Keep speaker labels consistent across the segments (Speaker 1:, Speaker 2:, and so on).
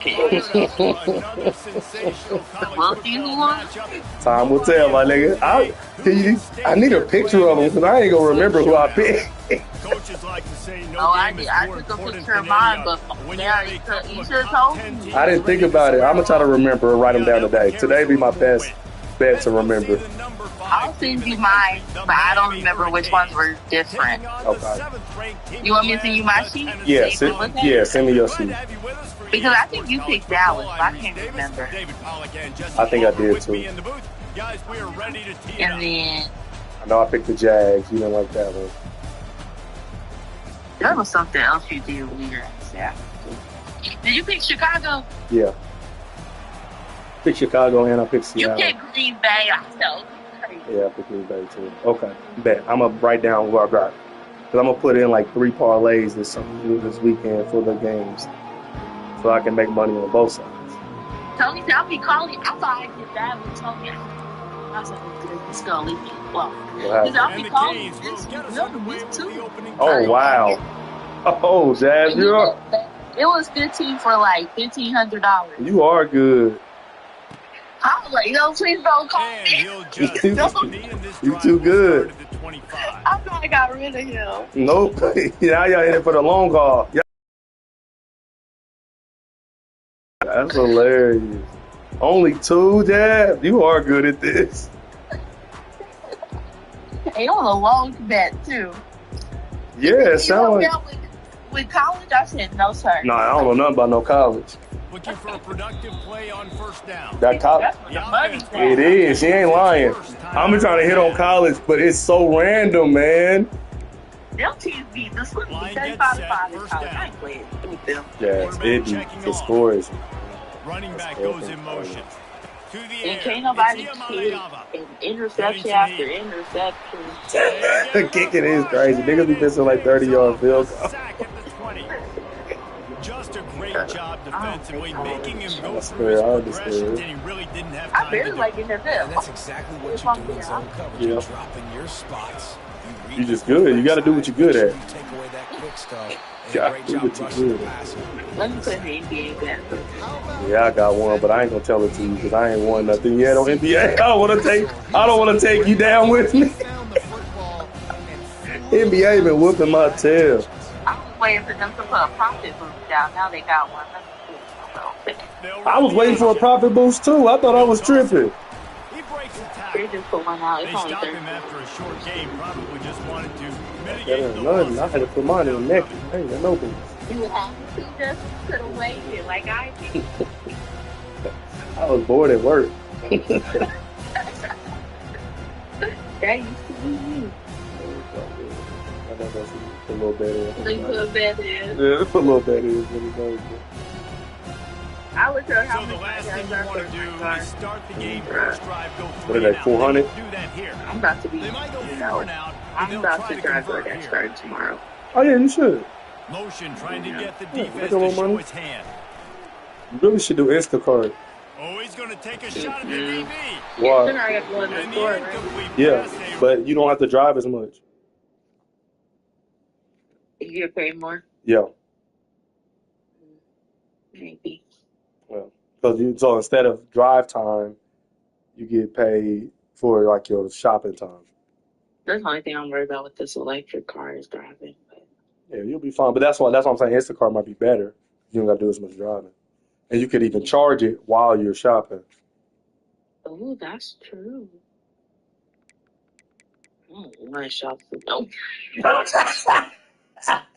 Speaker 1: We'll see who won.
Speaker 2: Time will tell, my nigga. I need a picture of him because I ain't gonna remember who I picked.
Speaker 3: Coaches like to say no
Speaker 1: I
Speaker 3: game is more
Speaker 1: took a
Speaker 3: important
Speaker 1: picture of
Speaker 3: than
Speaker 1: mine,
Speaker 3: any
Speaker 1: but
Speaker 3: other. When you
Speaker 1: now
Speaker 3: have a couple
Speaker 1: you
Speaker 3: of
Speaker 1: should have
Speaker 3: top
Speaker 1: told
Speaker 3: 10
Speaker 1: me.
Speaker 3: teams
Speaker 2: I didn't think about it. I'm gonna try to remember and write them down today. Today be my best bet to remember.
Speaker 1: I'll send you mine, but I don't remember which ones were different.
Speaker 2: Okay.
Speaker 1: You want me to send you my sheet?
Speaker 2: Yeah, send me your sheet.
Speaker 1: Because I think you picked Dallas, but I can't remember.
Speaker 2: I think I did too.
Speaker 1: And then
Speaker 2: I know I picked the Jags. You didn't like that one.
Speaker 1: there was something else you did weird. Yeah. Did you pick Chicago?
Speaker 2: Yeah. Pick Chicago and I picked Seattle.
Speaker 1: You picked Green Bay. I felt crazy.
Speaker 2: Yeah, I picked Green Bay too. Okay, bet. I'm gonna write down what I got. Cause I'm gonna put in like 3 parlays this weekend for the games, so I can make money on both sides.
Speaker 1: Tony said I'll be calling. I thought I did that with Tony. I was like, it's gonna leave me alone. Because I'll be calling this too.
Speaker 2: Oh wow. Oh, Jazz, you're.
Speaker 1: It was 15 for like $1,500.
Speaker 2: You are good.
Speaker 1: I was like, please don't call me.
Speaker 2: You too good.
Speaker 1: I thought I got rid of him.
Speaker 2: Nope. Now y'all in it for the long haul. That's hilarious. Only 2, Jab? You are good at this.
Speaker 1: It was a long bet, too.
Speaker 2: Yeah, it sounds like...
Speaker 1: With college, I said, no, sir.
Speaker 2: No, I don't know nothing about no college.
Speaker 3: Looking for a productive play on first down.
Speaker 2: That college, it is. She ain't lying. I'm trying to hit on college, but it's so random, man.
Speaker 1: Them teams beat the Swift 35-5 in college. I ain't playing with them.
Speaker 2: Yeah, it be the scores.
Speaker 3: Running back goes in motion.
Speaker 1: And can't nobody kick an interception after interception.
Speaker 2: Kicking is crazy. Niggas be missing like 30-yard field goal.
Speaker 3: Just a great job defensively, making him go through his progressions, and he really didn't have time
Speaker 1: I barely like it as well.
Speaker 4: That's exactly what you do in zone coverage. You're dropping your spots.
Speaker 2: You just good. You got to do what you're good at.
Speaker 4: You take away that quick stuff.
Speaker 2: Yeah, do what you're good at.
Speaker 1: Let me put the NBA back.
Speaker 2: Yeah, I got one, but I ain't gonna tell it to you because I ain't won nothing yet on NBA. I don't want to take you down with me. NBA been whooping my tail.
Speaker 1: I was waiting for them to put a profit boost down. Now they got one.
Speaker 2: I was waiting for a profit boost too. I thought I was tripping.
Speaker 1: They just put one out. It's only 30.
Speaker 3: After a short game, probably just wanted to
Speaker 2: That ain't nothing. I had to put mine in the neck. I ain't got no boost.
Speaker 1: You have to just could have waited like I did.
Speaker 2: I was bored at work.
Speaker 1: That used to be you.
Speaker 2: I know that's a little better.
Speaker 1: So you put a bet in.
Speaker 2: Yeah, put a little better in what it goes.
Speaker 1: I would tell how
Speaker 3: So the
Speaker 1: much
Speaker 3: last
Speaker 1: I
Speaker 3: thing you
Speaker 1: got
Speaker 3: want to do is start the game first drive, go 3
Speaker 2: What are they, 400?
Speaker 3: Do that here.
Speaker 1: I'm about to be,
Speaker 3: They might go
Speaker 1: you
Speaker 3: 4
Speaker 1: know,
Speaker 3: now.
Speaker 1: I'm about to drive for that starting tomorrow.
Speaker 2: Oh yeah, you should.
Speaker 3: Motion trying to get the
Speaker 2: Yeah,
Speaker 3: defense
Speaker 2: make a
Speaker 3: to
Speaker 2: little
Speaker 3: show
Speaker 2: money.
Speaker 3: his hand.
Speaker 2: You really should do Instacart.
Speaker 3: Oh, he's going to take a shot at the DB.
Speaker 2: Why?
Speaker 1: Then I got to go in the
Speaker 3: And
Speaker 1: store,
Speaker 3: the
Speaker 1: right?
Speaker 3: incomplete
Speaker 2: Yeah,
Speaker 3: pass.
Speaker 2: but you don't have to drive as much.
Speaker 1: You get paid more?
Speaker 2: Yeah.
Speaker 1: Maybe.
Speaker 2: Well, so instead of drive time, you get paid for like your shopping time.
Speaker 1: That's the only thing I'm worried about with this electric car is driving. But
Speaker 2: Yeah, you'll be fine. But that's why I'm saying Instacart might be better. You don't got to do as much driving, and you could even charge it while you're shopping.
Speaker 1: oh, that's true. I don't want to shop for no.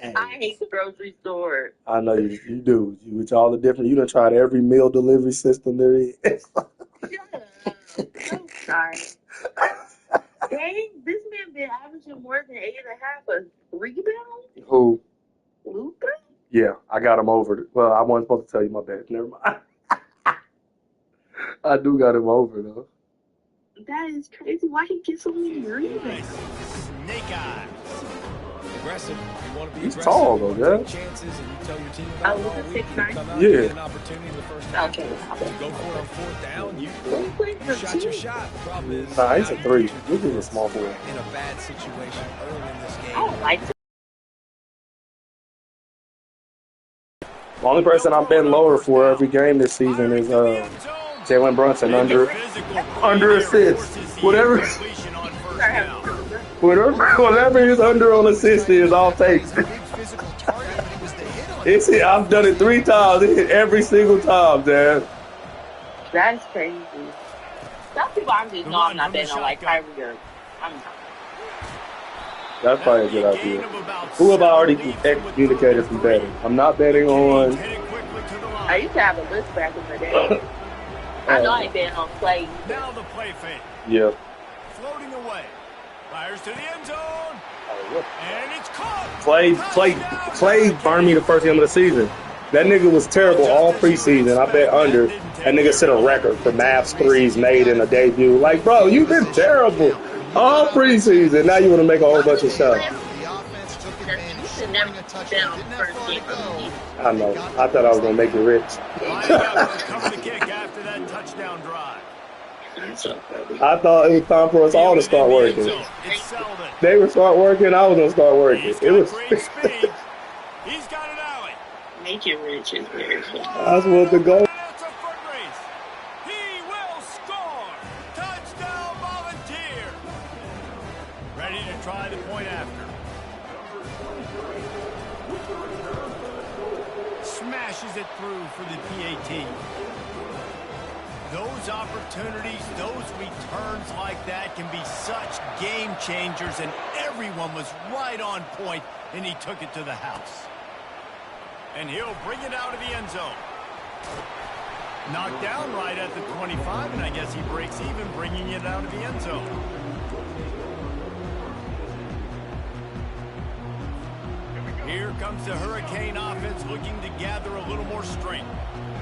Speaker 1: I hate the grocery store.
Speaker 2: I know you do. You with all the different. You done tried every meal delivery system there is.
Speaker 1: Shut up. I'm sorry. Dang, this man been averaging more than 8.5 a rebound?
Speaker 2: Who?
Speaker 1: Luka?
Speaker 2: Yeah, I got him over. Well, I wasn't supposed to tell you my bad. Never mind. I do got him over though.
Speaker 1: That is crazy. Why he get so many rebounds?
Speaker 3: Snake eyes.
Speaker 4: Aggressive. You want to be
Speaker 2: He's
Speaker 4: aggressive.
Speaker 2: tall though,
Speaker 4: You
Speaker 2: yeah.
Speaker 4: take chances and you tell your team
Speaker 1: Oh,
Speaker 4: about
Speaker 1: was
Speaker 4: all
Speaker 1: it
Speaker 4: week.
Speaker 1: 6'9"?
Speaker 4: You come out,
Speaker 2: Yeah.
Speaker 4: you get an opportunity in the first half.
Speaker 1: Okay.
Speaker 4: You go for it on 4th down. You
Speaker 1: Who played for
Speaker 4: shot your
Speaker 1: two?
Speaker 4: shot. The problem is
Speaker 2: Nah, he's a
Speaker 4: now you
Speaker 2: 3.
Speaker 4: put your
Speaker 2: This is a
Speaker 4: defense
Speaker 2: small boy.
Speaker 4: in a bad situation early in this game.
Speaker 1: I don't like
Speaker 2: The only person I've been lower for every game this season is Jalen Brunson under assists. Whatever is under on assist is all takes. I've done it 3 times. It hit every single time, Dad.
Speaker 1: That's crazy. Some people I'm just know I'm not betting on like Kyrie or I'm not.
Speaker 2: That's probably a good idea. Who have I already excommunicated from betting? I'm not betting on.
Speaker 1: I used to have a list back in the day. I know I ain't betting on Clay.
Speaker 3: Now the play fake.
Speaker 2: Yeah.
Speaker 3: Floating away. Fires to the end zone. And it's caught.
Speaker 2: Clay burned me the first game of the season. That nigga was terrible all preseason. I bet under. That nigga set a record for Mavs threes made in a debut. Like, bro, you've been terrible all preseason. Now you want to make a whole bunch of shots. I know. I thought I was going to make it rich. I thought it was time for us all to start working. They would start working. I was going to start working. It was.
Speaker 3: He's got an alley.
Speaker 1: Make it rich is very fun.
Speaker 2: That's what the goal.
Speaker 3: That's a foot race. He will score. Touchdown Volunteer. Ready to try the point after. Smashes it through for the PAT. Those opportunities, those returns like that can be such game changers, and everyone was right on point, and he took it to the house. And he'll bring it out of the end zone. Knocked down right at the 25, and I guess he breaks even bringing it out of the end zone. Here comes the Hurricane offense looking to gather a little more strength.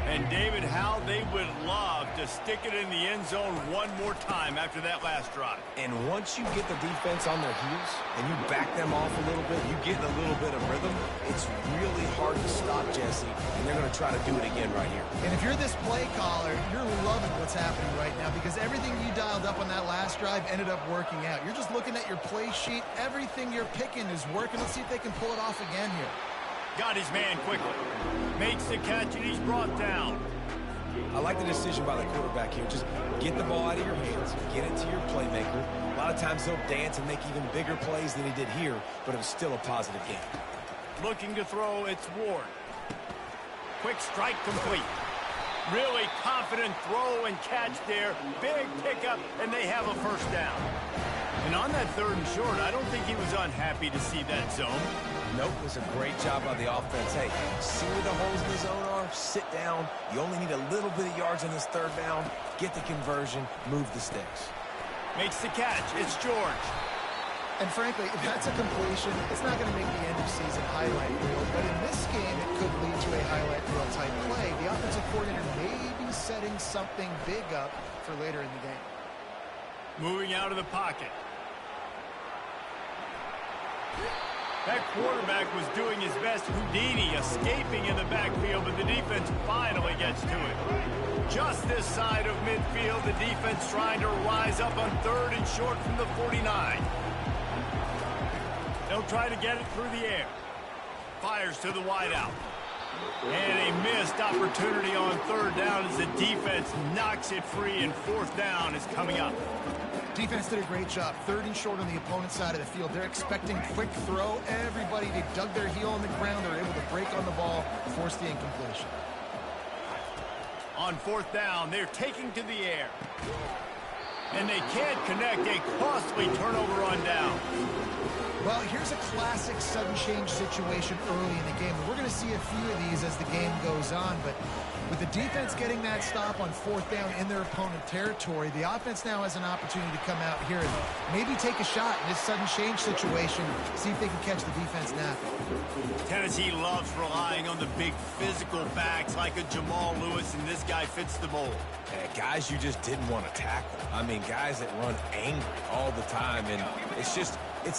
Speaker 3: And David, how they would love to stick it in the end zone one more time after that last drive.
Speaker 4: And once you get the defense on their heels and you back them off a little bit, you get a little bit of rhythm, it's really hard to stop Jesse, and they're going to try to do it again right here.
Speaker 5: And if you're this play caller, you're loving what's happening right now because everything you dialed up on that last drive ended up working out. You're just looking at your play sheet. Everything you're picking is working. Let's see if they can pull it off again here.
Speaker 3: Got his man quickly. Makes the catch, and he's brought down.
Speaker 4: I like the decision by the quarterback here. Just get the ball out of your hands. Get it to your playmaker. A lot of times they'll dance and make even bigger plays than he did here, but it was still a positive game.
Speaker 3: Looking to throw, it's Ward. Quick strike complete. Really confident throw and catch there. Big pickup, and they have a first down. And on that 3rd and short, I don't think he was unhappy to see that zone.
Speaker 4: Nope, it was a great job by the offense. Hey, see where the holes in the zone are? Sit down. You only need a little bit of yards on this 3rd down. Get the conversion. Move the sticks.
Speaker 3: Makes the catch. It's George.
Speaker 5: And frankly, if that's a completion, it's not going to make the end of season highlight reel. But in this game, it could lead to a highlight reel type play. The offensive coordinator may be setting something big up for later in the game.
Speaker 3: Moving out of the pocket. That quarterback was doing his best Houdini, escaping in the backfield, but the defense finally gets to it. Just this side of midfield, the defense trying to rise up on 3rd and short from the 49. They'll try to get it through the air. Fires to the wideout. And a missed opportunity on 3rd down as the defense knocks it free, and 4th down is coming up.
Speaker 5: Defense did a great job. 3rd and short on the opponent's side of the field. They're expecting quick throw. Everybody, they dug their heel on the ground. They're able to break on the ball, force the incompletion.
Speaker 3: On 4th down, they're taking to the air. And they can't connect. A costly turnover on down.
Speaker 5: Well, here's a classic sudden change situation early in the game. We're going to see a few of these as the game goes on, but with the defense getting that stop on 4th down in their opponent territory, the offense now has an opportunity to come out here and maybe take a shot in this sudden change situation, see if they can catch the defense napping.
Speaker 3: Tennessee loves relying on the big physical backs like a Jamal Lewis, and this guy fits the mold.
Speaker 4: Guys you just didn't want to tackle. I mean, guys that run angry all the time, and it's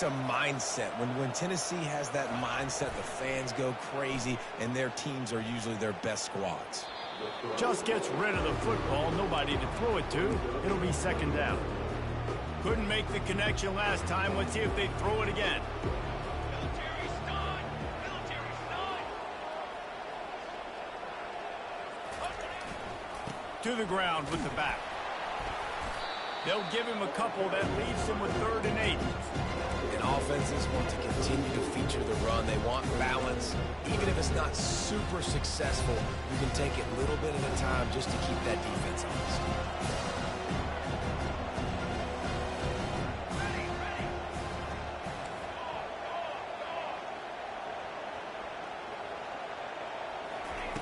Speaker 4: a mindset. When Tennessee has that mindset, the fans go crazy, and their teams are usually their best squads.
Speaker 3: Just gets rid of the football, nobody to throw it to. It'll be 2nd down. Couldn't make the connection last time. Let's see if they throw it again. To the ground with the back. They'll give him a couple. That leaves him with 3rd and 8.
Speaker 4: And offenses want to continue to feature the run. They want balance. Even if it's not super successful, you can take it a little bit at a time just to keep that defense honest.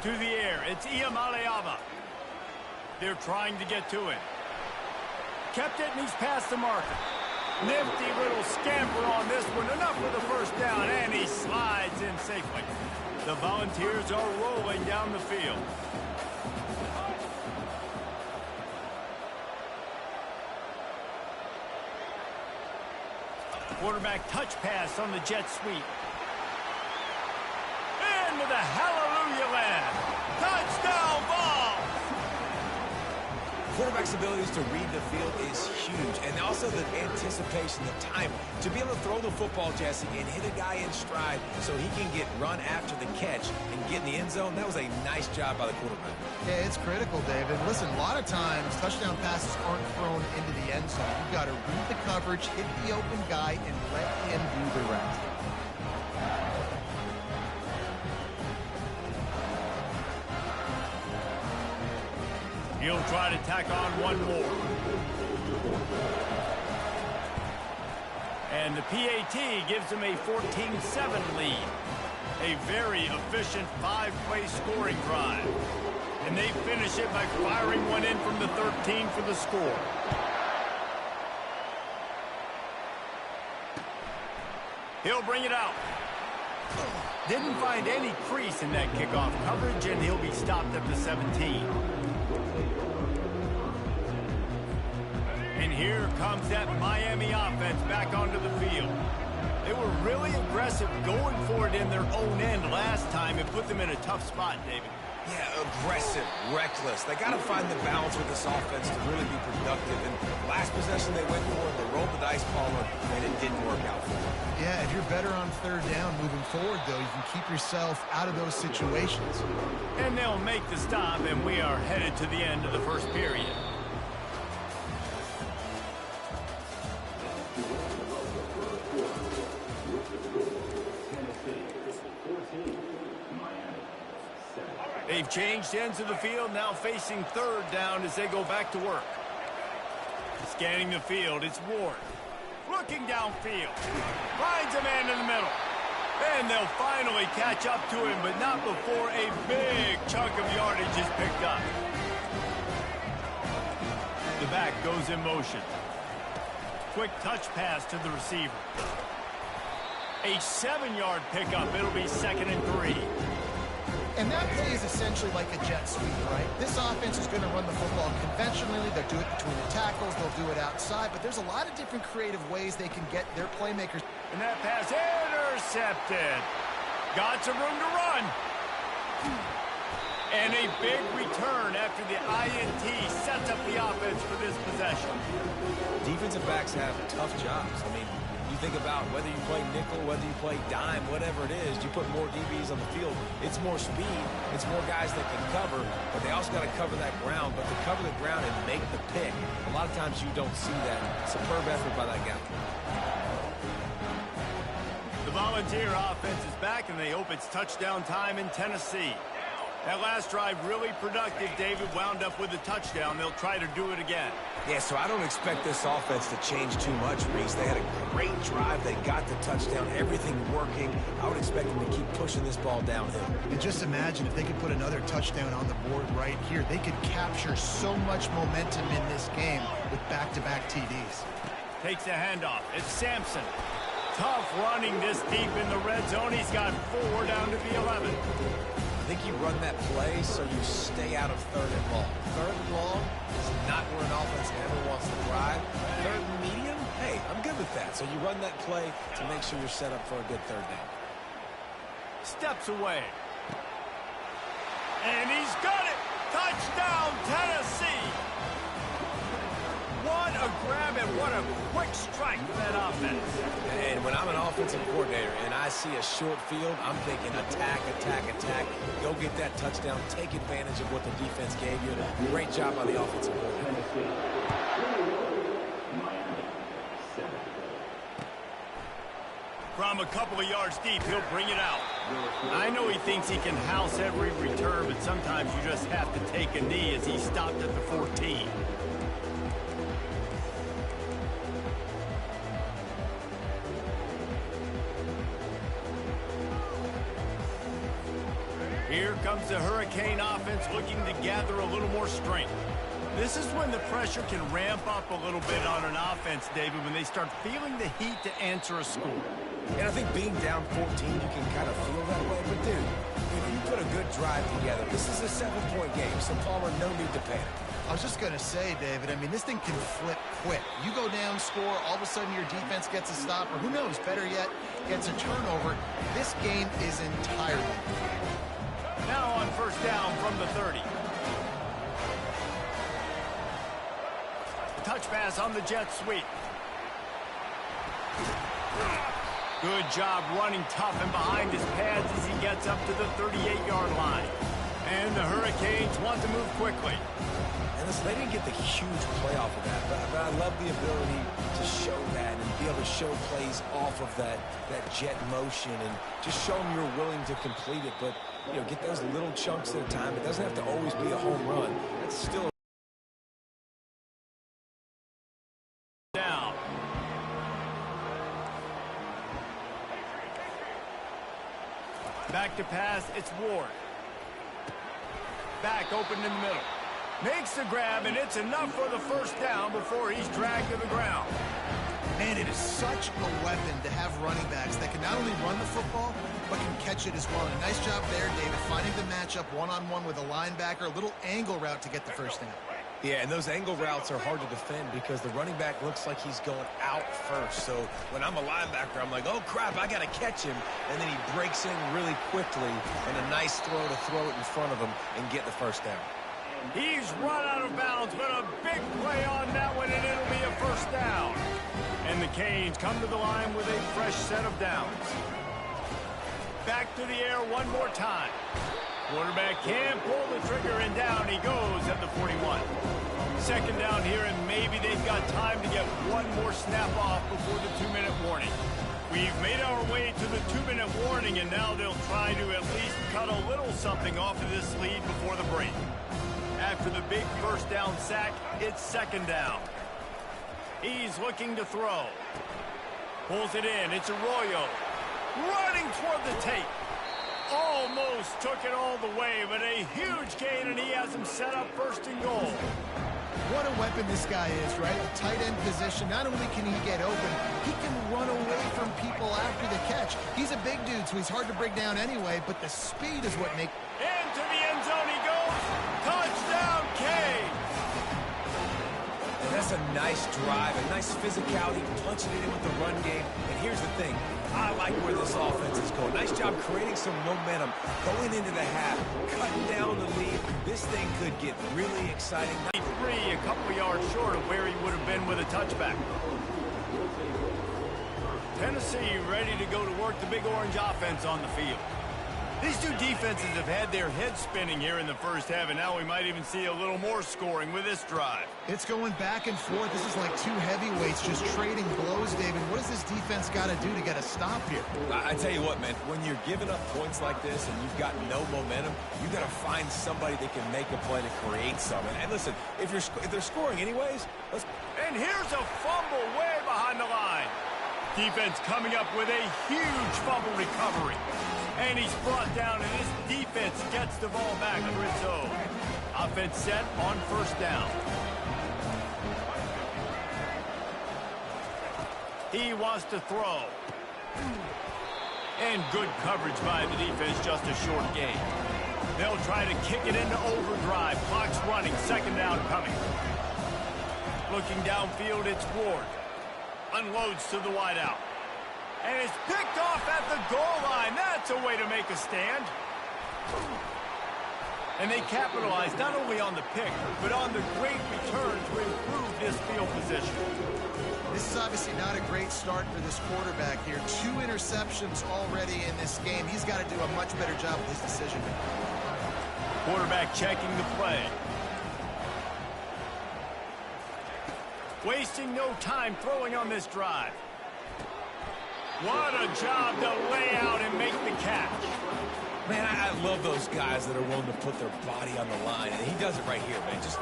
Speaker 3: To the air, it's Iamaleava. They're trying to get to it. Kept it, and he's past the marker. Nifty little scamper on this one. Enough for the first down, and he slides in safely. The Volunteers are rolling down the field. Quarterback touch pass on the jet sweep. Into the hallelujah land. Touchdown ball.
Speaker 4: Quarterback's abilities to read the field is huge, and also the anticipation, the time to be able to throw the football, Jesse, and hit a guy in stride so he can get run after the catch and get in the end zone. That was a nice job by the quarterback.
Speaker 5: Yeah, it's critical, David. Listen, a lot of times touchdown passes aren't thrown into the end zone. You've got to read the coverage, hit the open guy, and let him do the rest.
Speaker 3: He'll try to tack on one more. And the PAT gives him a 14-7 lead. A very efficient 5-play scoring drive. And they finish it by firing one in from the 13 for the score. He'll bring it out. Didn't find any crease in that kickoff coverage, and he'll be stopped at the 17. And here comes that Miami offense back onto the field. They were really aggressive going for it in their own end last time and put them in a tough spot, David.
Speaker 4: Yeah, aggressive, reckless. They got to find the balance with this offense to really be productive. And last possession they went for it, they rolled the dice, Palmer, and it didn't work out for them.
Speaker 5: Yeah, if you're better on 3rd down moving forward, though, you can keep yourself out of those situations.
Speaker 3: And they'll make the stop, and we are headed to the end of the first period. They've changed ends of the field, now facing 3rd down as they go back to work. Scanning the field, it's Ward. Looking downfield. Finds a man in the middle. And they'll finally catch up to him, but not before a big chunk of yardage is picked up. The back goes in motion. Quick touch pass to the receiver. A 7-yard pickup. It'll be 2nd and 3.
Speaker 5: And that play is essentially like a jet sweep, right? This offense is going to run the football conventionally. They'll do it between the tackles. They'll do it outside. But there's a lot of different creative ways they can get their playmakers.
Speaker 3: And that pass intercepted. Got some room to run. And a big return after the INT sets up the offense for this possession.
Speaker 4: Defensive backs have tough jobs. I mean, you think about whether you play nickel, whether you play dime, whatever it is, you put more DBs on the field. It's more speed. It's more guys that can cover, but they also got to cover that ground. But to cover the ground and make the pick, a lot of times you don't see that. Superb effort by that guy.
Speaker 3: The Volunteer offense is back, and they hope it's touchdown time in Tennessee. That last drive really productive. David wound up with a touchdown. They'll try to do it again.
Speaker 4: Yeah, so I don't expect this offense to change too much, Reese. They had a great drive. They got the touchdown. Everything working. I would expect them to keep pushing this ball downhill.
Speaker 5: And just imagine if they could put another touchdown on the board right here. They could capture so much momentum in this game with back-to-back TDs.
Speaker 3: Takes a handoff. It's Sampson. Tough running this deep in the red zone. He's got 4 down to the 11.
Speaker 4: I think you run that play so you stay out of 3rd and long. 3rd and long is not where an offense ever wants to drive. 3rd and medium, hey, I'm good with that. So you run that play to make sure you're set up for a good 3rd down.
Speaker 3: Steps away. And he's got it! Touchdown, Tennessee! What a grab, and what a quick strike for that offense.
Speaker 4: And when I'm an offensive coordinator and I see a short field, I'm thinking attack, attack, attack. Go get that touchdown. Take advantage of what the defense gave you. Great job on the offensive coordinator.
Speaker 3: From a couple of yards deep, he'll bring it out. I know he thinks he can house every return, but sometimes you just have to take a knee as he stopped at the 14. Here comes the Hurricane offense looking to gather a little more strength. This is when the pressure can ramp up a little bit on an offense, David, when they start feeling the heat to answer a score.
Speaker 4: And I think being down 14, you can kind of feel that way. But, dude, if you put a good drive together, this is a 7-point game, so Palmer, no need to panic.
Speaker 5: I was just going to say, David, I mean, this thing can flip quick. You go down, score, all of a sudden your defense gets a stop, or who knows, better yet, gets a turnover. This game is entirely.
Speaker 3: Now on first down from the 30. Touch pass on the jet sweep. Good job running tough and behind his pads as he gets up to the 38-yard line. And the Hurricanes want to move quickly.
Speaker 4: And listen, they didn't get the huge play off of that, but I love the ability to show that and be able to show plays off of that jet motion and just show them you're willing to complete it. But, you know, get those little chunks at a time. It doesn't have to always be a home run. That's still
Speaker 3: down. Back to pass, it's Ward. Back open in the middle. Makes the grab, and it's enough for the first down before he's dragged to the ground.
Speaker 5: Man, it is such a weapon to have running backs that can not only run the football, but can catch it as well. And a nice job there, David, finding the matchup one-on-one with a linebacker, a little angle route to get the first down.
Speaker 4: Yeah, and those angle routes are hard to defend because the running back looks like he's going out first. So when I'm a linebacker, I'm like, oh, crap, I got to catch him. And then he breaks in really quickly, and a nice throw to throw it in front of him and get the first down.
Speaker 3: He's run out of bounds, but a big play on that one, and it'll be a first down. And the Canes come to the line with a fresh set of downs. Back to the air one more time. Quarterback can pull the trigger, and down he goes at the 41. Second down here, and maybe they've got time to get one more snap off before the 2-minute warning. We've made our way to the 2-minute warning, and now they'll try to at least cut a little something off of this lead before the break. After the big first down sack, it's second down. He's looking to throw. Pulls it in. It's Arroyo. Running toward the tape. Almost took it all the way, but a huge gain, and he has him set up first and goal.
Speaker 5: What a weapon this guy is, right? The tight end position, not only can he get open, he can run away from people after the catch. He's a big dude, so he's hard to bring down anyway, but the speed is what makes...
Speaker 3: Into the end zone he goes. Touchdown, Canes.
Speaker 4: And that's a nice drive, a nice physicality, punching it in with the run game. And here's the thing. I like where this offense is going. Nice job creating some momentum, going into the half, cutting down the lead. This thing could get really exciting.
Speaker 3: A couple yards short of where he would have been with a touchback. Tennessee ready to go to work the Big Orange offense on the field. These two defenses have had their heads spinning here in the first half, and now we might even see a little more scoring with this drive.
Speaker 5: It's going back and forth. This is like two heavyweights just trading blows, David. What does this defense got to do to get a stop here?
Speaker 4: I tell you what, man, when you're giving up points like this and you've got no momentum, you got to find somebody that can make a play to create something. And listen, if they're scoring anyways, let's...
Speaker 3: And here's a fumble way behind the line. Defense coming up with a huge fumble recovery. And he's brought down, and this defense gets the ball back for its own. Offense set on first down. He wants to throw. And good coverage by the defense, just a short gain. They'll try to kick it into overdrive. Clock's running, second down coming. Looking downfield, it's Ward. Unloads to the wideout. And it's picked off at the goal line. That's a way to make a stand. And they capitalized not only on the pick, but on the great return to improve this field position.
Speaker 5: This is obviously not a great start for this quarterback here. 2 interceptions already in this game. He's got to do a much better job with his decision.
Speaker 3: Quarterback checking the play. Wasting no time throwing on this drive. What a job to lay out and make the catch.
Speaker 4: Man, I love those guys that are willing to put their body on the line, and he does it right here, man. Just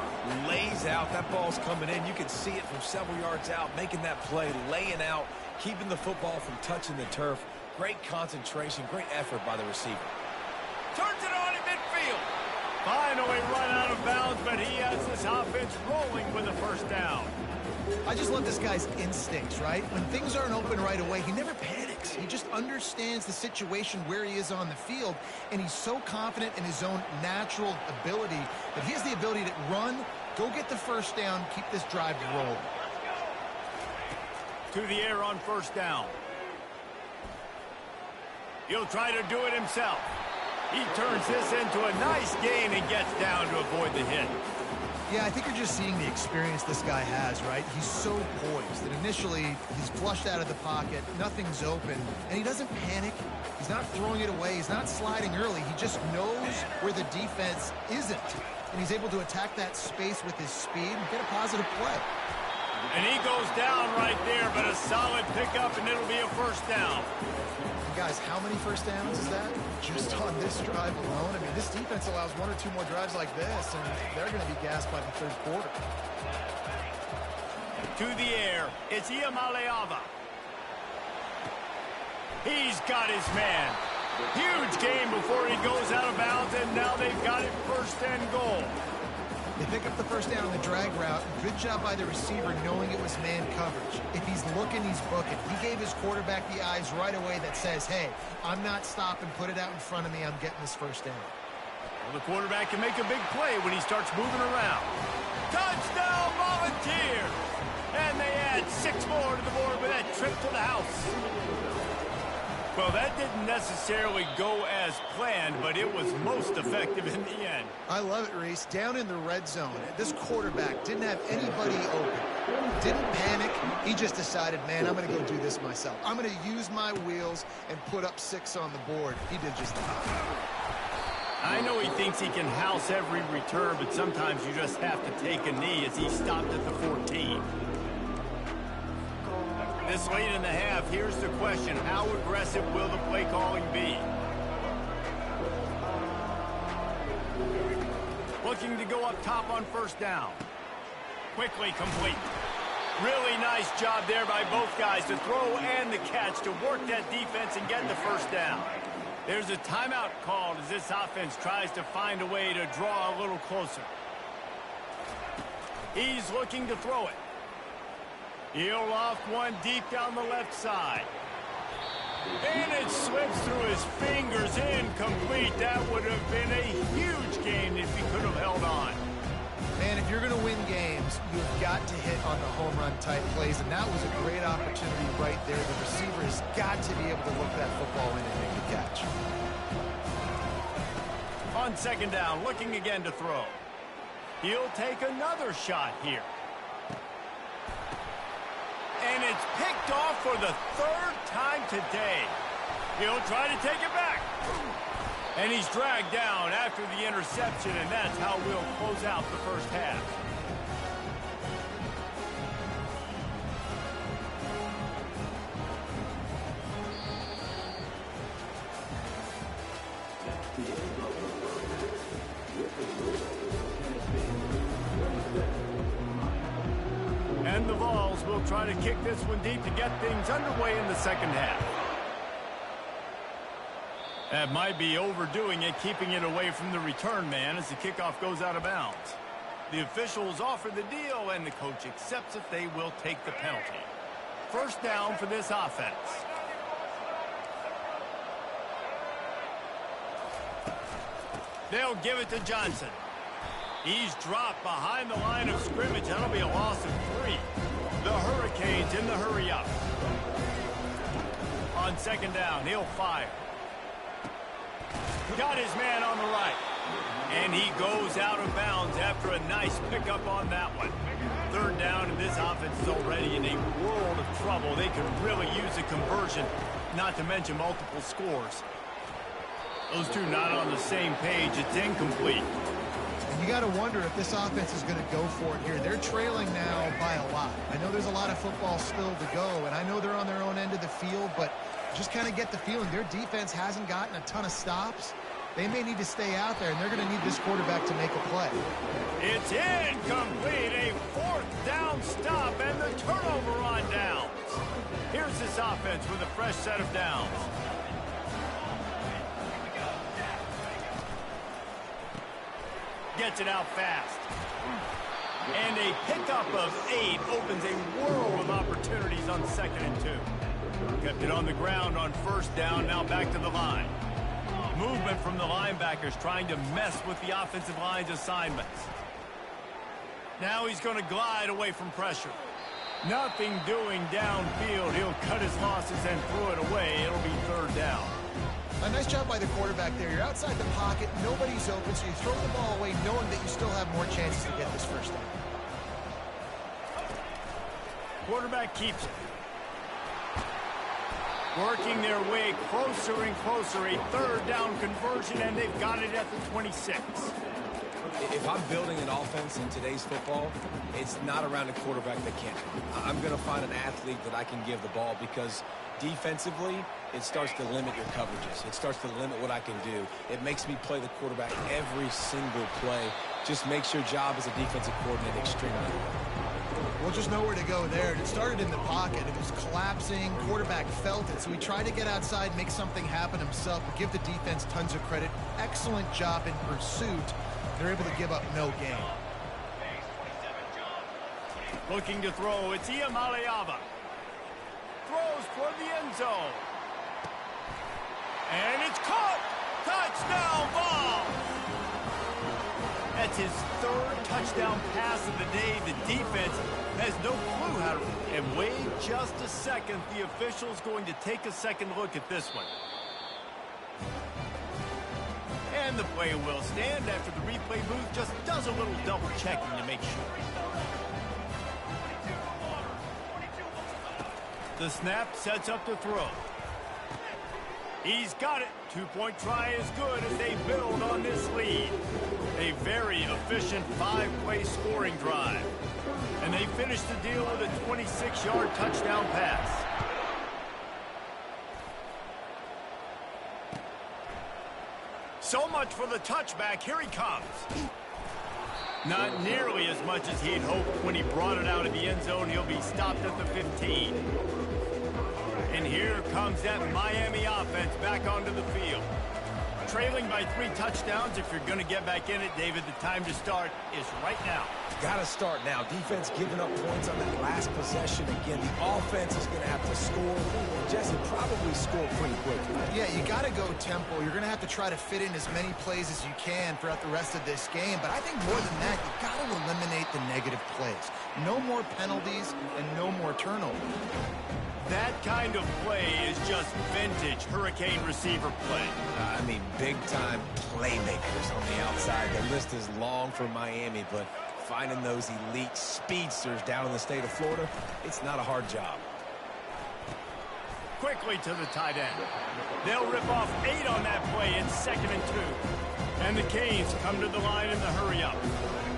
Speaker 4: lays out. That ball's coming in. You can see it from several yards out, making that play, laying out, keeping the football from touching the turf. Great concentration, great effort by the receiver.
Speaker 3: Turns it on in midfield. Finally run out of bounds, but he has this offense rolling with a first down.
Speaker 5: I just love this guy's instincts, right? When things aren't open right away, he never panics. He just understands the situation where he is on the field, and he's so confident in his own natural ability that he has the ability to run, go get the first down, keep this drive rolling.
Speaker 3: To the air on first down. He'll try to do it himself. He turns this into a nice gain and gets down to avoid the hit.
Speaker 5: Yeah, I think you're just seeing the experience this guy has, right? He's so poised that initially he's flushed out of the pocket, nothing's open, and he doesn't panic. He's not throwing it away. He's not sliding early. He just knows where the defense isn't, and he's able to attack that space with his speed and get a positive play.
Speaker 3: And he goes down right there, but a solid pickup, and it'll be a first down.
Speaker 5: Guys, how many first downs is that? Just on this drive alone? I mean, this defense allows 1 or 2 more drives like this, and they're going to be gassed by the third quarter.
Speaker 3: To the air, it's Iamaleava. He's got his man. Huge game before he goes out of bounds, and now they've got it first and goal.
Speaker 5: They pick up the first down on the drag route. Good job by the receiver knowing it was man coverage. If he's looking, he's booking. He gave his quarterback the eyes right away that says, hey, I'm not stopping. Put it out in front of me. I'm getting this first down.
Speaker 3: Well, the quarterback can make a big play when he starts moving around. Touchdown, Volunteers! And they add 6 more to the board with that trip to the house. Well, that didn't necessarily go as planned, but it was most effective in the end.
Speaker 5: I love it, Reese. Down in the red zone, this quarterback didn't have anybody open. Didn't panic. He just decided, man, I'm going to go do this myself. I'm going to use my wheels and put up 6 on the board. He did just that.
Speaker 3: I know he thinks he can house every return, but sometimes you just have to take a knee as he stopped at the 14. This late in the half, here's the question. How aggressive will the play calling be? Looking to go up top on first down. Quickly complete. Really nice job there by both guys to throw and the catch to work that defense and get the first down. There's a timeout called as this offense tries to find a way to draw a little closer. He's looking to throw it. He'll loft one deep down the left side. And it slips through his fingers, incomplete. That would have been a huge game if he could have held on.
Speaker 5: Man, if you're going to win games, you've got to hit on the home run type plays, and that was a great opportunity right there. The receiver has got to be able to look that football in and make the catch.
Speaker 3: On second down, looking again to throw. He'll take another shot here. And it's picked off for the 3rd time today. He'll try to take it back. And he's dragged down after the interception, and that's how we'll close out the first half. And the Vols will try to kick this one deep to get things underway in the second half. That might be overdoing it, keeping it away from the return man as the kickoff goes out of bounds. The officials offer the deal, and the coach accepts it. They will take the penalty. First down for this offense. They'll give it to Johnson. He's dropped behind the line of scrimmage. That'll be a loss of 3. The Hurricanes in the hurry up. On second down, he'll fire. Got his man on the right. And he goes out of bounds after a nice pickup on that one. Third down, and this offense is already in a world of trouble. They could really use a conversion, not to mention multiple scores. Those two not on the same page. It's incomplete.
Speaker 5: And you got to wonder if this offense is going to go for it here. They're trailing now by a lot. I know there's a lot of football still to go, and I know they're on their own end of the field, but just kind of get the feeling their defense hasn't gotten a ton of stops. They may need to stay out there, and they're going to need this quarterback to make a play.
Speaker 3: It's incomplete. A fourth down stop and the turnover on downs. Here's this offense with a fresh set of downs. Gets it out fast. And a pickup of 8 opens a world of opportunities on 2nd and 2. Kept it on the ground on first down, now back to the line. Movement from the linebackers trying to mess with the offensive line's assignments. Now he's going to glide away from pressure. Nothing doing downfield. He'll cut his losses and throw it away. It'll be third down.
Speaker 5: A nice job by the quarterback there. You're outside the pocket. Nobody's open, so you throw the ball away knowing that you still have more chances to get this first down.
Speaker 3: Quarterback keeps it. Working their way closer and closer. A third down conversion, and they've got it at the 26.
Speaker 4: If I'm building an offense in today's football, it's not around a quarterback that can't. I'm going to find an athlete that I can give the ball, because defensively, it starts to limit your coverages. It starts to limit what I can do. It makes me play the quarterback every single play. Just makes your job as a defensive coordinator extremely hard.
Speaker 5: Well, just nowhere to go there. It started in the pocket. It was collapsing. Quarterback felt it, so he tried to get outside, make something happen himself, but give the defense tons of credit. Excellent job in pursuit. They're able to give up no gain.
Speaker 3: Looking to throw, it's Iamaleava. Throws toward the end zone. And it's caught! Touchdown ball! That's his third touchdown pass of the day. The defense has no clue how to... And wait just a second. The official's going to take a second look at this one. And the play will stand after the replay booth just does a little double checking to make sure. The snap sets up the throw. He's got it. Two-point try is good as they build on this lead. A very efficient 5-play scoring drive. And they finish the deal with a 26-yard touchdown pass. So much for the touchback. Here he comes. Not nearly as much as he'd hoped when he brought it out of the end zone. He'll be stopped at the 15. And here comes that Miami offense back onto the field. Trailing by 3 touchdowns. If you're going to get back in it, David, the time to start is right now.
Speaker 4: Got to start now. Defense giving up points on that last possession. Again, the offense is going to have to score. Jesse, probably score pretty quickly.
Speaker 5: Yeah, you got to go tempo. You're going to have to try to fit in as many plays as you can throughout the rest of this game. But I think more than that, you got to eliminate the negative plays. No more penalties and no more turnovers.
Speaker 3: That kind of play is just vintage Hurricane receiver play.
Speaker 4: I mean, big-time playmakers on the outside. The list is long for Miami, but finding those elite speedsters down in the state of Florida, it's not a hard job.
Speaker 3: Quickly to the tight end. They'll rip off 8 on that play. It's 2nd and 2. And the Canes come to the line in the hurry-up.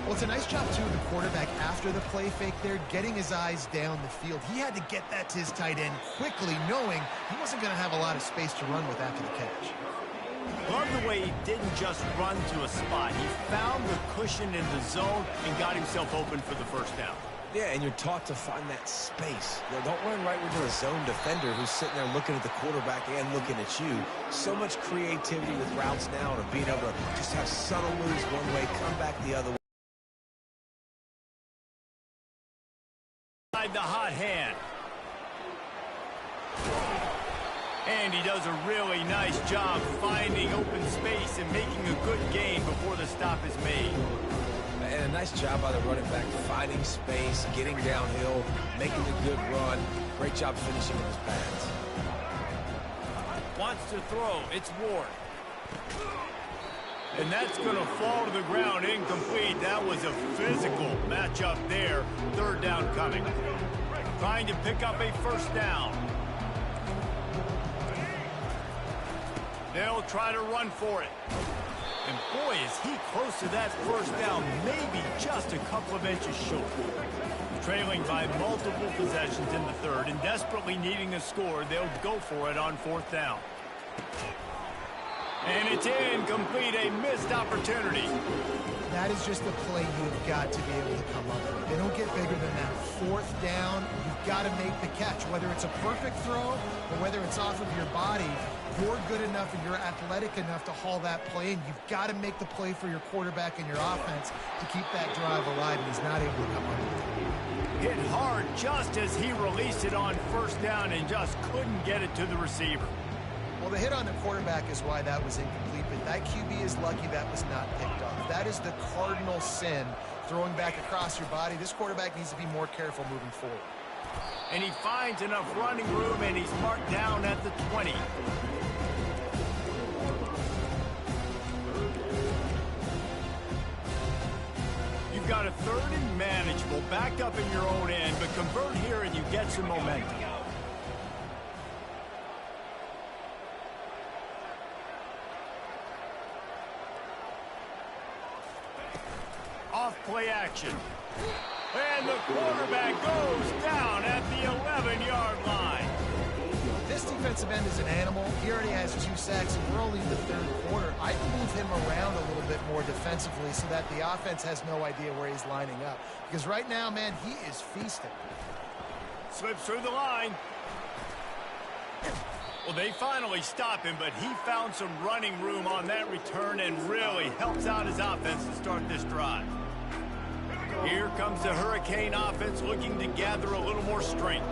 Speaker 5: Well, it's a nice job, too, of the quarterback after the play fake there, getting his eyes down the field. He had to get that to his tight end quickly, knowing he wasn't going to have a lot of space to run with after the catch.
Speaker 3: Love the way he didn't just run to a spot. He found the cushion in the zone and got himself open for the first down.
Speaker 4: Yeah, and you're taught to find that space. You know, don't run right into a zone defender who's sitting there looking at the quarterback and looking at you. So much creativity with routes now and being able to just have subtle moves one way, come back the other way.
Speaker 3: The hot hand. And he does a really nice job finding open space and making a good gain before the stop is made.
Speaker 4: And a nice job by the running back, finding space, getting downhill, making a good run. Great job finishing with his pads.
Speaker 3: Wants to throw. It's Ward. And that's going to fall to the ground incomplete. That was a physical matchup there. Third down coming. Trying to pick up a first down. They'll try to run for it. And boy, is he close to that first down, maybe just a couple of inches short. Trailing by multiple possessions in the third and desperately needing a score, they'll go for it on fourth down. And it's incomplete, a missed opportunity.
Speaker 5: That is just a play you've got to be able to come up with. They don't get bigger than that. Fourth down, you've got to make the catch. Whether it's a perfect throw or whether it's off of your body, you're good enough and you're athletic enough to haul that play, and you've got to make the play for your quarterback and your offense to keep that drive alive, and he's not able to come up with it.
Speaker 3: Hit hard just as he released it on first down and just couldn't get it to the receiver.
Speaker 5: Well, the hit on the quarterback is why that was incomplete, but that QB is lucky that was not picked off. That is the cardinal sin, throwing back across your body. This quarterback needs to be more careful moving forward.
Speaker 3: And he finds enough running room, and he's marked down at the 20. You've got a third and manageable, back up in your own end, but convert here and you get some momentum. Off play action. And the quarterback goes down at the 11-yard line.
Speaker 5: This defensive end is an animal. He already has 2 sacks, and we're only in the third quarter. I can move him around a little bit more defensively so that the offense has no idea where he's lining up. Because right now, man, he is feasting.
Speaker 3: Slips through the line. Well, they finally stop him, but he found some running room on that return and really helps out his offense to start this drive. Here comes the Hurricane offense looking to gather a little more strength.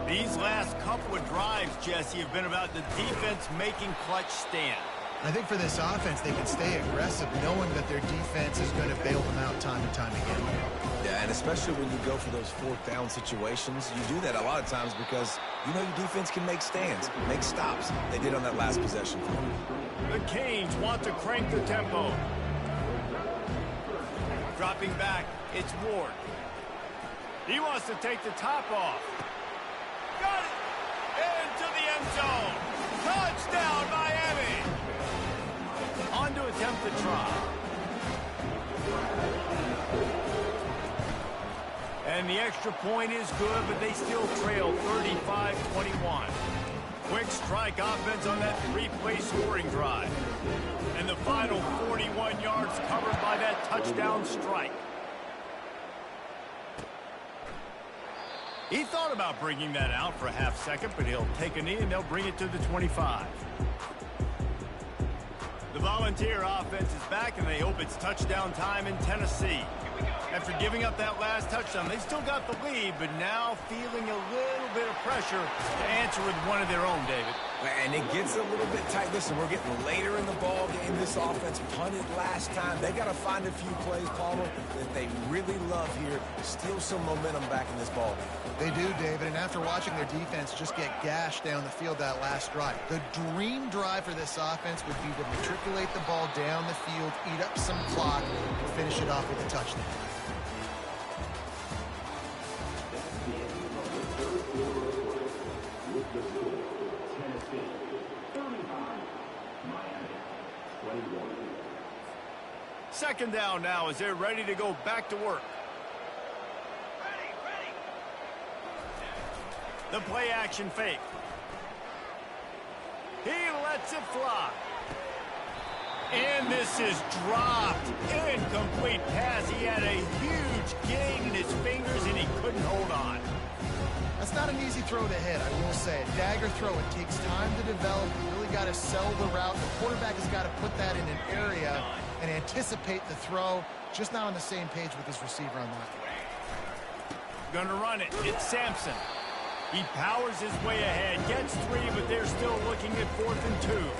Speaker 3: These last couple of drives, Jesse, have been about the defense making clutch stand.
Speaker 5: I think for this offense, they can stay aggressive, knowing that their defense is going to bail them out time and time again.
Speaker 4: Yeah, and especially when you go for those fourth down situations, you do that a lot of times because you know your defense can make stands, make stops. They did on that last possession.
Speaker 3: The Canes want to crank the tempo. Dropping back, it's Ward. He wants to take the top off. Got it! Into the end zone. Touchdown, Miami! On to attempt the try. And the extra point is good, but they still trail 35-21. Quick strike offense on that 3-play scoring drive. And the final 41 yards covered by that touchdown strike. He thought about bringing that out for a half second, but he'll take a knee and they'll bring it to the 25. The Volunteer offense is back, and they hope it's touchdown time in Tennessee. After giving up that last touchdown, they still got the lead, but now feeling a little bit of pressure to answer with one of their own, David.
Speaker 4: And it gets a little bit tight. Listen, we're getting later in the ball game. This offense punted last time. They got to find a few plays, Palmer, that they really love here. Steal some momentum back in this ball game.
Speaker 5: They do, David, and after watching their defense just get gashed down the field that last drive, the dream drive for this offense would be to matriculate the ball down the field, eat up some clock, and finish it off with a touchdown.
Speaker 3: Second down now as they're ready to go back to work. The play action fake. He lets it fly. And this is dropped. Incomplete pass. He had a huge gain in his fingers and he couldn't hold on.
Speaker 5: That's not an easy throw to hit, I will say. A dagger throw, it takes time to develop. You really got to sell the route. The quarterback has got to put that in an area and anticipate the throw. Just not on the same page with his receiver on that.
Speaker 3: Gonna run it. It's Sampson. He powers his way ahead, gets 3, but they're still looking at 4th and 2.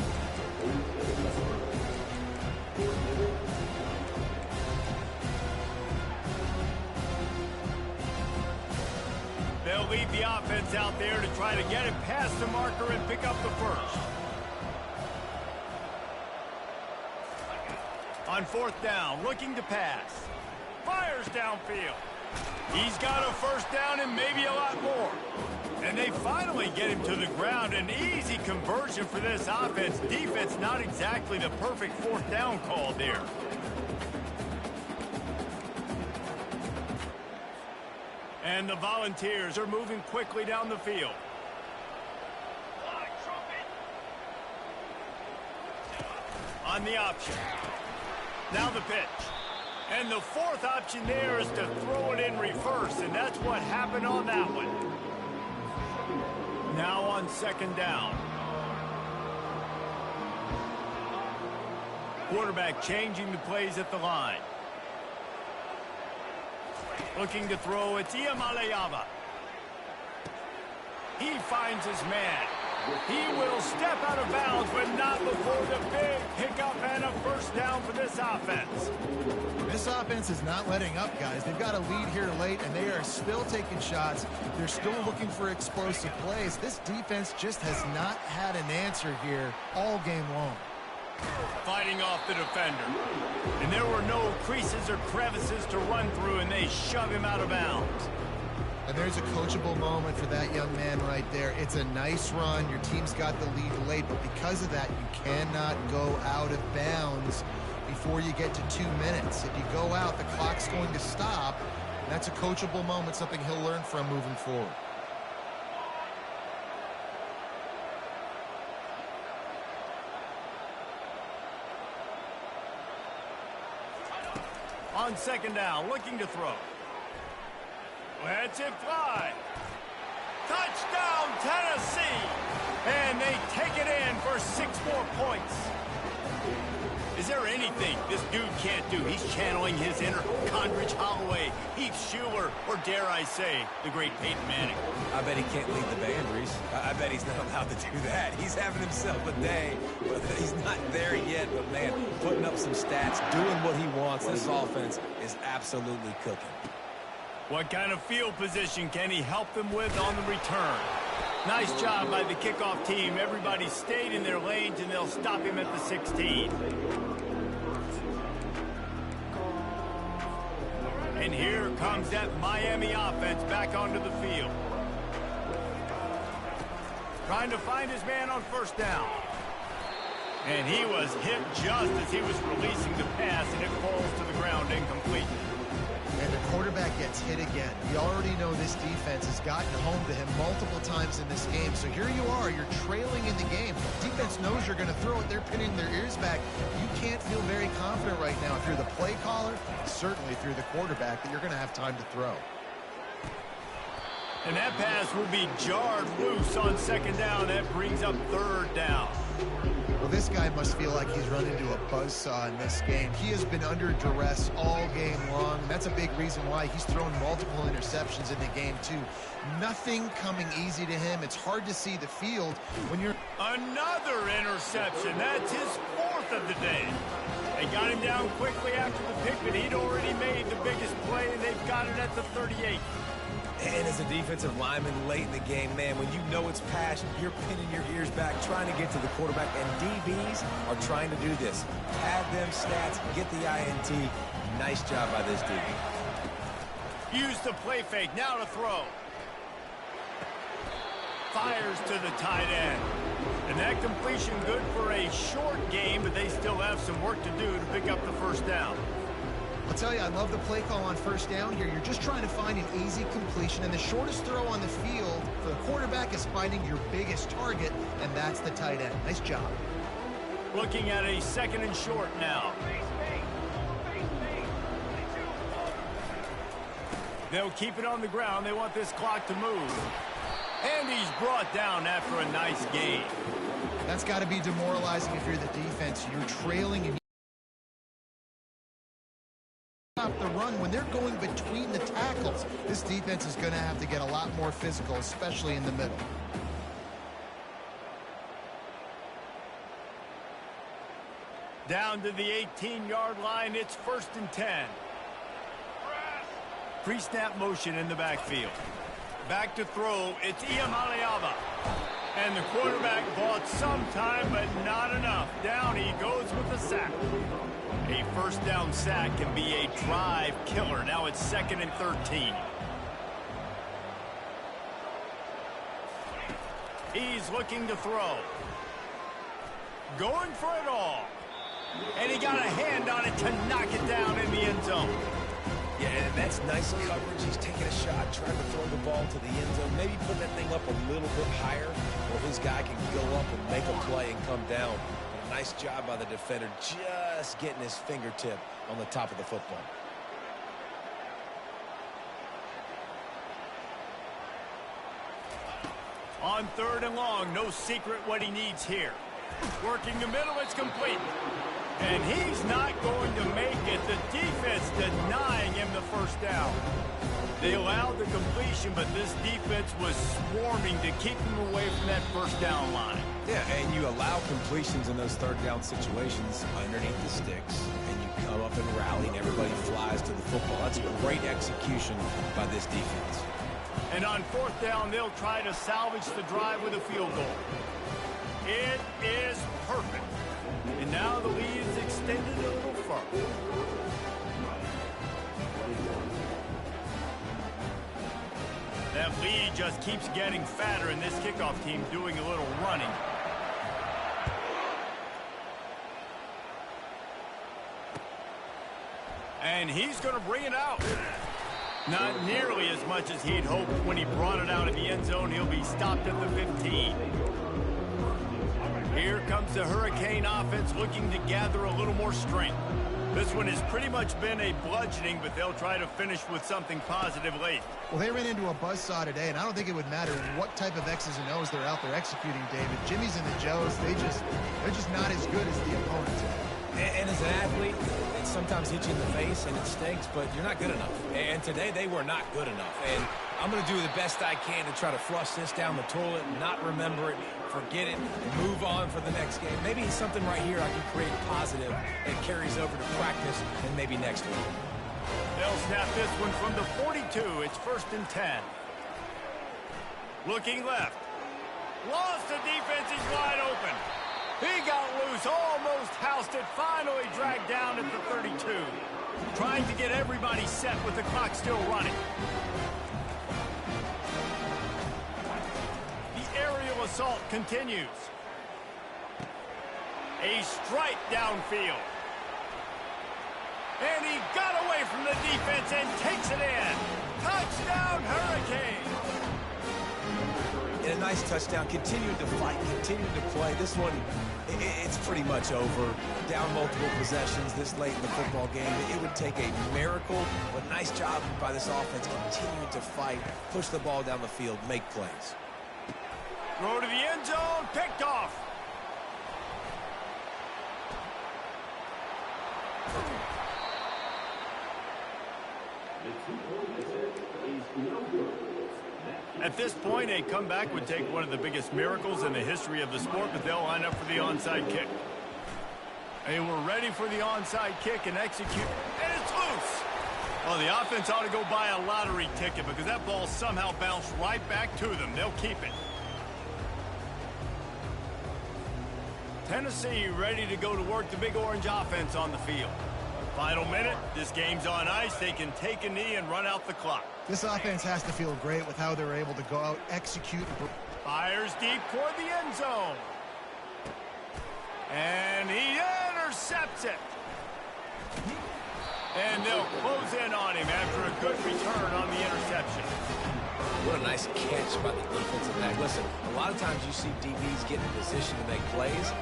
Speaker 3: They'll leave the offense out there to try to get it past the marker and pick up the first. On fourth down, looking to pass. Fires downfield. He's got a first down and maybe a lot more. And they finally get him to the ground. An easy conversion for this offense. Defense not exactly the perfect fourth down call there. And the Volunteers are moving quickly down the field. On the option. Now the pitch. And the fourth option there is to throw it in reverse, and that's what happened on that one. Now on second down. Quarterback changing the plays at the line. Looking to throw, it's Iamaleava. He finds his man. He will step out of bounds, but not before the big pickup and a first down for this offense.
Speaker 5: This offense is not letting up, guys. They've got a lead here late, and they are still taking shots. They're still looking for explosive plays. This defense just has not had an answer here all game long.
Speaker 3: Fighting off the defender. And there were no creases or crevices to run through, and they shove him out of bounds.
Speaker 5: And there's a coachable moment for that young man right there. It's a nice run. Your team's got the lead late, but because of that, you cannot go out of bounds before you get to 2 minutes. If you go out, the clock's going to stop. And that's a coachable moment, something he'll learn from moving forward.
Speaker 3: On second down, looking to throw. Lets it fly. Touchdown, Tennessee! And they take it in for 6 more points. Is there anything this dude can't do? He's channeling his inner Condridge Holloway, Heath Schuler, or dare I say, the great Peyton Manning.
Speaker 4: I bet he can't lead the band, Reese. I bet he's not allowed to do that. He's having himself a day. But he's not there yet, but man, putting up some stats, doing what he wants. This offense is absolutely cooking.
Speaker 3: What kind of field position can he help them with on the return? Nice job by the kickoff team. Everybody stayed in their lanes, and they'll stop him at the 16. And here comes that Miami offense back onto the field. Trying to find his man on first down. And he was hit just as he was releasing the pass, and it falls to the ground incomplete.
Speaker 5: And the quarterback gets hit again. You already know this defense has gotten home to him multiple times in this game. So here you are, you're trailing in the game. Defense knows you're going to throw it. They're pinning their ears back. You can't feel very confident right now if you're the play caller, certainly if you're the quarterback, that you're going to have time to throw.
Speaker 3: And that pass will be jarred loose on second down. That brings up third down.
Speaker 5: Well, this guy must feel like he's run into a buzzsaw in this game. He has been under duress all game long, and that's a big reason why he's thrown multiple interceptions in the game, too. Nothing coming easy to him. It's hard to see the field when you're...
Speaker 3: Another interception. That's his 4th of the day. They got him down quickly after the pick, but he'd already made the biggest play, and they've got it at the 38.
Speaker 4: And as a defensive lineman late in the game, man, when you know it's passion, you're pinning your ears back, trying to get to the quarterback, and DBs are trying to do this. Pad them stats, get the INT. Nice job by this DB.
Speaker 3: Use the play fake, now to throw. Fires to the tight end. And that completion good for a short game, but they still have some work to do to pick up the first down.
Speaker 5: I'll tell you, I love the play call on first down here. You're just trying to find an easy completion, and the shortest throw on the field for the quarterback is finding your biggest target, and that's the tight end. Nice job.
Speaker 3: Looking at a 2nd and short now. They'll keep it on the ground. They want this clock to move. And he's brought down after a nice gain.
Speaker 5: That's got to be demoralizing if you're the defense. You're trailing and the run when they're going between the tackles. This defense is going to have to get a lot more physical, especially in the middle.
Speaker 3: Down to the 18-yard line, it's 1st and 10. Pre-snap motion in the backfield. Back to throw, it's Iamaleava. And the quarterback bought some time, but not enough. Down he goes with the sack. A first down sack can be a drive killer. Now it's 2nd and 13. He's looking to throw. Going for it all. And he got a hand on it to knock it down in the end zone.
Speaker 4: Yeah, and that's nice coverage. He's taking a shot, trying to throw the ball to the end zone. Maybe put that thing up a little bit higher where his guy can go up and make a play and come down. But a nice job by the defender just getting his fingertip on the top of the football.
Speaker 3: On 3rd and long, no secret what he needs here. Working the middle, it's complete. And he's not going to make it. The defense denying him the first down. They allowed the completion, but this defense was swarming to keep him away from that first down line.
Speaker 4: Yeah, and you allow completions in those 3rd down situations underneath the sticks, and you come up and rally, and everybody flies to the football. That's great execution by this defense.
Speaker 3: And on 4th down, they'll try to salvage the drive with a field goal. It is perfect. And now the lead is extended a little further. That lead just keeps getting fatter, and this kickoff team doing a little running. And he's going to bring it out. Not nearly as much as he'd hoped when he brought it out in the end zone. He'll be stopped at the 15. Here comes the Hurricane offense looking to gather a little more strength. This one has pretty much been a bludgeoning, but they'll try to finish with something positive late.
Speaker 5: Well, they ran into a buzzsaw today, and I don't think it would matter what type of X's and O's they're out there executing, David. Jimmy's and the Joes, they're just not as good as the opponent today.
Speaker 4: And as an athlete, it sometimes hits you in the face, and it stinks, but you're not good enough. And today, they were not good enough. And I'm going to do the best I can to try to flush this down the toilet, not remember it, forget it, move on for the next game. Maybe something right here I can create positive that carries over to practice and maybe next week.
Speaker 3: They'll snap this one from the 42. It's 1st and 10. Looking left. Lost the defense. He's wide open. He got loose, almost housed it, finally dragged down at the 32. Trying to get everybody set with the clock still running. The aerial assault continues. A strike downfield. And he got away from the defense and takes it in. Touchdown, Hurricane!
Speaker 4: And a nice touchdown, continuing to fight, continuing to play. This one, it's pretty much over. Down multiple possessions this late in the football game. It would take a miracle, but nice job by this offense continuing to fight, push the ball down the field, make plays.
Speaker 3: Throw to the end zone, picked off. At this point, a comeback would take one of the biggest miracles in the history of the sport, but they'll line up for the onside kick. They were ready for the onside kick and execute, and it's loose. Well, the offense ought to go buy a lottery ticket because that ball somehow bounced right back to them. They'll keep it. Tennessee ready to go to work the Big Orange offense on the field. Final minute, this game's on ice. They can take a knee and run out the clock.
Speaker 5: This offense has to feel great with how they're able to go out, execute.
Speaker 3: Fires deep toward the end zone. And he intercepts it. And they'll close in on him after a good return on the interception.
Speaker 4: What a nice catch by the defensive back. Listen, a lot of times you see DBs get in position to make plays,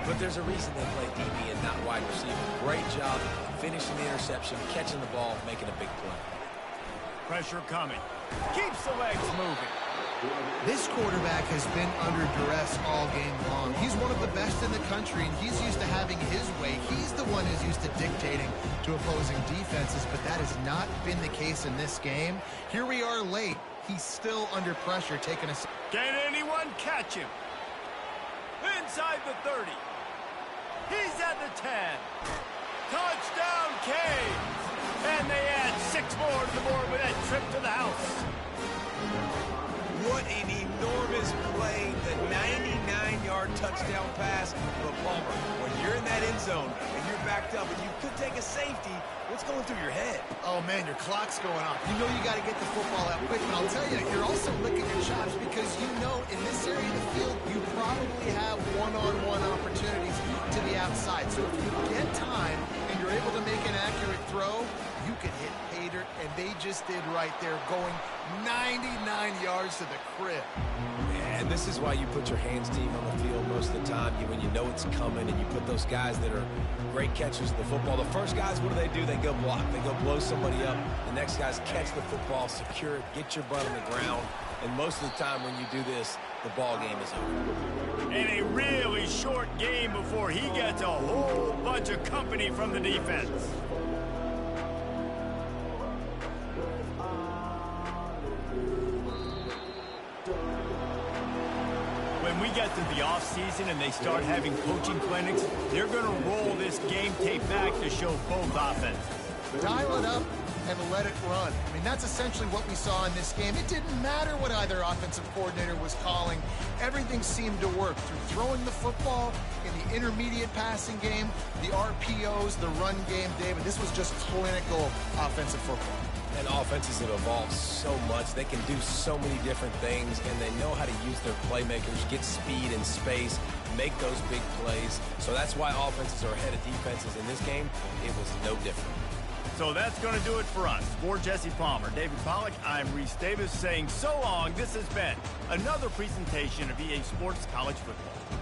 Speaker 4: but there's a reason they play DB and not wide receiver. Great job finishing the interception, catching the ball, making a big play.
Speaker 3: Pressure coming. Keeps the legs moving.
Speaker 5: This quarterback has been under duress all game long. He's one of the best in the country, and he's used to having his way. He's the one who's used to dictating to opposing defenses, but that has not been the case in this game. Here we are late. He's still under pressure, taking a...
Speaker 3: Can anyone catch him? Inside the 30. He's at the 10. Touchdown, Canes! And they add 6 more to the board with that trip to the house.
Speaker 4: what an enormous play. The 99-yard touchdown pass from Palmer. When you're in that end zone and you're backed up and you could take a safety, what's going through your head?
Speaker 5: Oh, man, your clock's going off. You know you got to get the football out quick. And I'll tell you, you're also licking your chops because you know in this area of the field, you probably have one-on-one opportunities to the outside. So if you get time and you're able to make an accurate throw, you can hit pay dirt, and they just did right there, going 99 yards to the crib.
Speaker 4: And this is why you put your hands team on the field most of the time. When you know it's coming and you put those guys that are great catchers of the football. The first guys, what do? They go block. They go blow somebody up. The next guys catch the football, secure it, get your butt on the ground. And most of the time when you do this, the ball game is over.
Speaker 3: And a really short game before he gets a whole bunch of company from the defense. When we get to the offseason and they start having coaching clinics, they're going to roll this game tape back to show both offenses.
Speaker 5: Dial it up and let it run. I mean, that's essentially what we saw in this game. It didn't matter what either offensive coordinator was calling. Everything seemed to work through throwing the football in the intermediate passing game, the RPOs, the run game, David. This was just clinical offensive football.
Speaker 4: And offenses have evolved so much. They can do so many different things, and they know how to use their playmakers, get speed and space, make those big plays. So that's why offenses are ahead of defenses in this game. It was no different.
Speaker 3: So that's going to do it for us. For Jesse Palmer, David Pollack, I'm Reese Davis saying so long. This has been another presentation of EA Sports College Football.